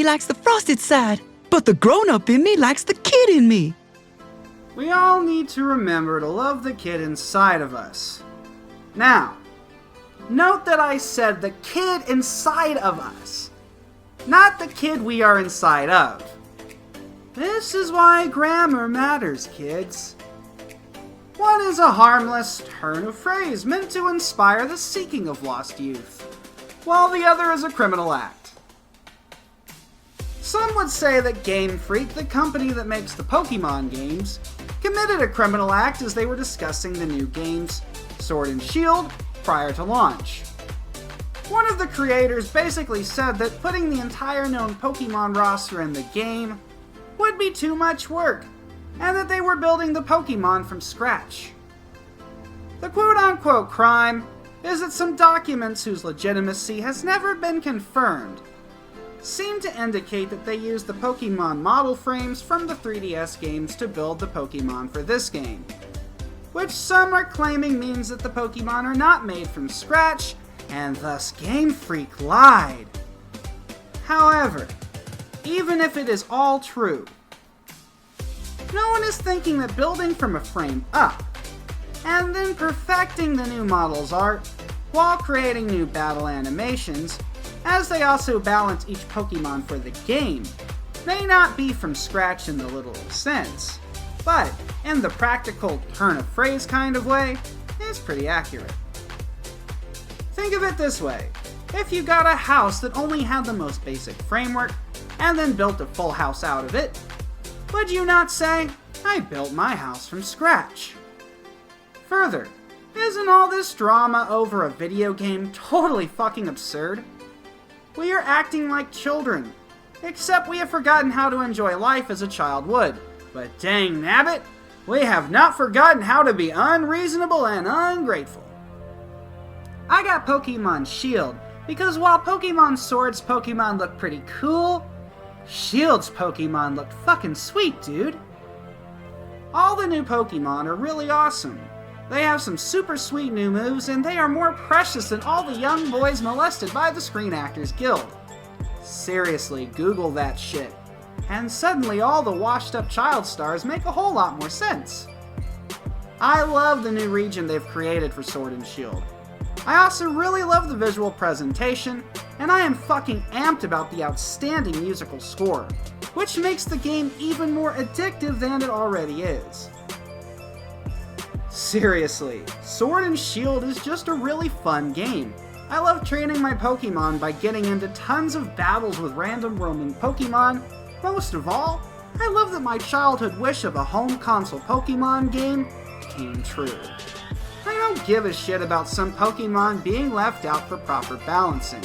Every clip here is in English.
me likes the frosted side, but the grown-up in me likes the kid in me. We all need to remember to love the kid inside of us. Now, note that I said the kid inside of us, not the kid we are inside of. This is why grammar matters, kids. One is a harmless turn of phrase meant to inspire the seeking of lost youth, while the other is a criminal act. Some would say that Game Freak, the company that makes the Pokemon games, committed a criminal act as they were discussing the new games Sword and Shield prior to launch. One of the creators basically said that putting the entire known Pokemon roster in the game would be too much work, and that they were building the Pokemon from scratch. The quote-unquote crime is that some documents whose legitimacy has never been confirmed seem to indicate that they used the Pokemon model frames from the 3DS games to build the Pokemon for this game, which some are claiming means that the Pokemon are not made from scratch, and thus Game Freak lied. However, even if it is all true, no one is thinking that building from a frame up, and then perfecting the new model's art, while creating new battle animations, as they also balance each Pokemon for the game, may not be from scratch in the literal sense, but in the practical turn-of-phrase kind of way, is pretty accurate. Think of it this way: if you got a house that only had the most basic framework, and then built a full house out of it, would you not say, "I built my house from scratch"? Further, isn't all this drama over a video game totally fucking absurd? We are acting like children, except we have forgotten how to enjoy life as a child would. But dang nabbit, we have not forgotten how to be unreasonable and ungrateful. I got Pokemon Shield because while Pokemon Sword's Pokemon looked pretty cool, Shield's Pokemon looked fucking sweet, dude. All the new Pokemon are really awesome. They have some super sweet new moves, and they are more precious than all the young boys molested by the Screen Actors Guild. Seriously, Google that shit. And suddenly all the washed up child stars make a whole lot more sense. I love the new region they've created for Sword and Shield. I also really love the visual presentation, and I am fucking amped about the outstanding musical score, which makes the game even more addictive than it already is. Seriously, Sword and Shield is just a really fun game. I love training my Pokemon by getting into tons of battles with random roaming Pokemon. Most of all, I love that my childhood wish of a home console Pokemon game came true. I don't give a shit about some Pokemon being left out for proper balancing.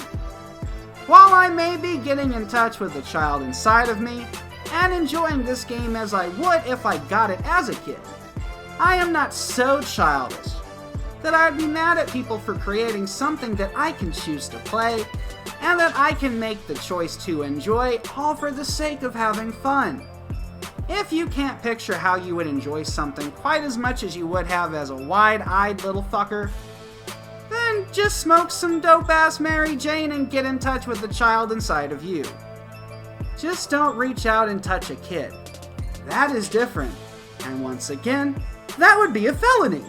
While I may be getting in touch with the child inside of me, and enjoying this game as I would if I got it as a kid, I am not so childish that I'd be mad at people for creating something that I can choose to play, and that I can make the choice to enjoy, all for the sake of having fun. If you can't picture how you would enjoy something quite as much as you would have as a wide-eyed little fucker, then just smoke some dope-ass Mary Jane and get in touch with the child inside of you. Just don't reach out and touch a kid. That is different, and once again, that would be a felony.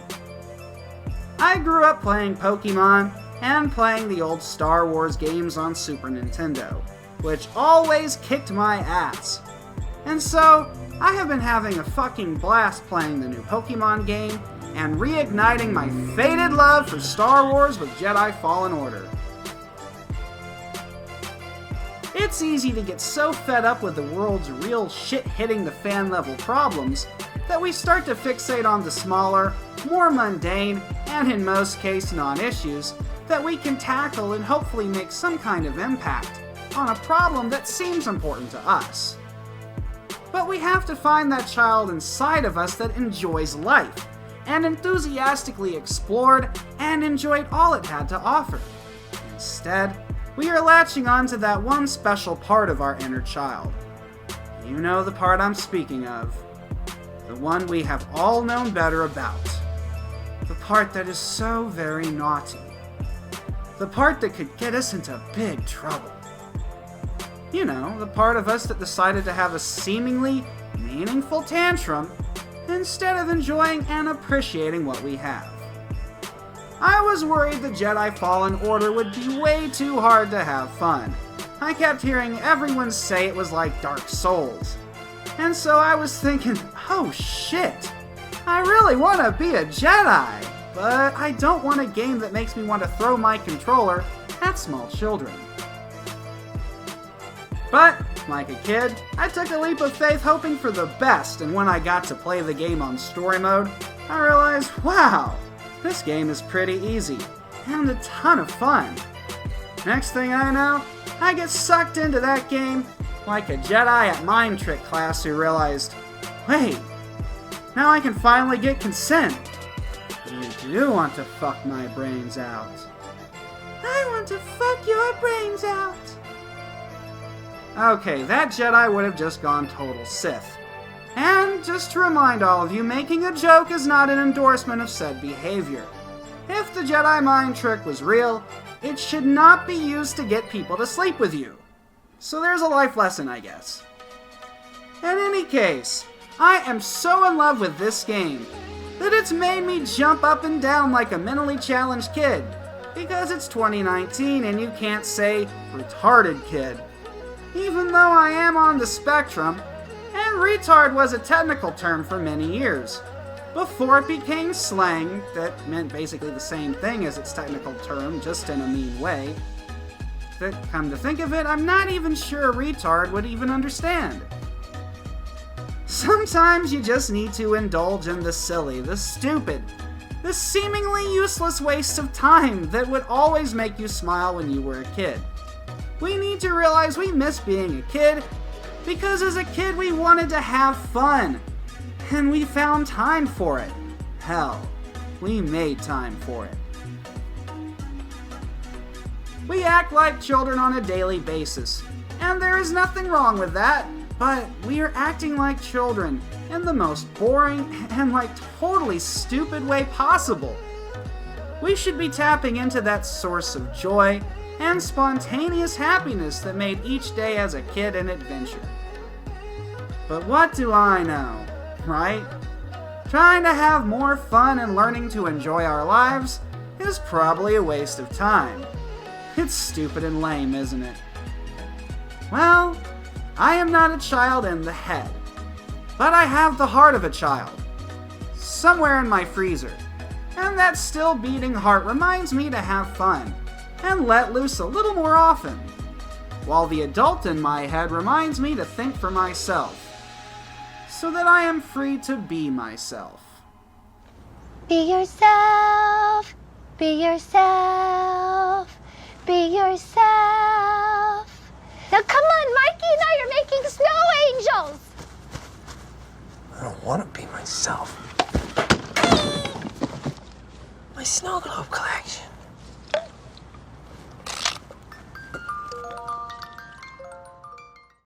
I grew up playing Pokemon and playing the old Star Wars games on Super Nintendo, which always kicked my ass. And so, I have been having a fucking blast playing the new Pokemon game and reigniting my faded love for Star Wars with Jedi Fallen Order. It's easy to get so fed up with the world's real shit hitting the fan level problems that we start to fixate on the smaller, more mundane, and in most cases non-issues that we can tackle and hopefully make some kind of impact on a problem that seems important to us. But we have to find that child inside of us that enjoys life, and enthusiastically explored and enjoyed all it had to offer. Instead, we are latching onto that one special part of our inner child. You know the part I'm speaking of. The one we have all known better about. The part that is so very naughty. The part that could get us into big trouble. You know, the part of us that decided to have a seemingly meaningful tantrum instead of enjoying and appreciating what we have. I was worried the Jedi Fallen Order would be way too hard to have fun. I kept hearing everyone say it was like Dark Souls. And so I was thinking, oh shit, I really want to be a Jedi, but I don't want a game that makes me want to throw my controller at small children. But, like a kid, I took a leap of faith hoping for the best, and when I got to play the game on story mode, I realized, wow, this game is pretty easy, and a ton of fun. Next thing I know, I get sucked into that game like a Jedi at mind trick class who realized, wait, now I can finally get consent. You do want to fuck my brains out. I want to fuck your brains out. Okay, that Jedi would have just gone total Sith. And just to remind all of you, making a joke is not an endorsement of said behavior. If the Jedi mind trick was real, it should not be used to get people to sleep with you. So there's a life lesson, I guess. In any case, I am so in love with this game that it's made me jump up and down like a mentally challenged kid, because it's 2019 and you can't say retarded kid. Even though I am on the spectrum, and retard was a technical term for many years, before it became slang that meant basically the same thing as its technical term, just in a mean way. That, come to think of it, I'm not even sure a retard would even understand. Sometimes you just need to indulge in the silly, the stupid, the seemingly useless waste of time that would always make you smile when you were a kid. We need to realize we miss being a kid because as a kid we wanted to have fun, and we found time for it. Hell, we made time for it. We act like children on a daily basis, and there is nothing wrong with that, but we are acting like children in the most boring and totally stupid way possible. We should be tapping into that source of joy and spontaneous happiness that made each day as a kid an adventure. But what do I know, right? Trying to have more fun and learning to enjoy our lives is probably a waste of time. It's stupid and lame, isn't it? Well, I am not a child in the head, but I have the heart of a child, somewhere in my freezer, and that still beating heart reminds me to have fun and let loose a little more often, while the adult in my head reminds me to think for myself, so that I am free to be myself. Be yourself, be yourself, be yourself. Now come on, Mikey and I are making snow angels. I don't want to be myself. My snow globe collection.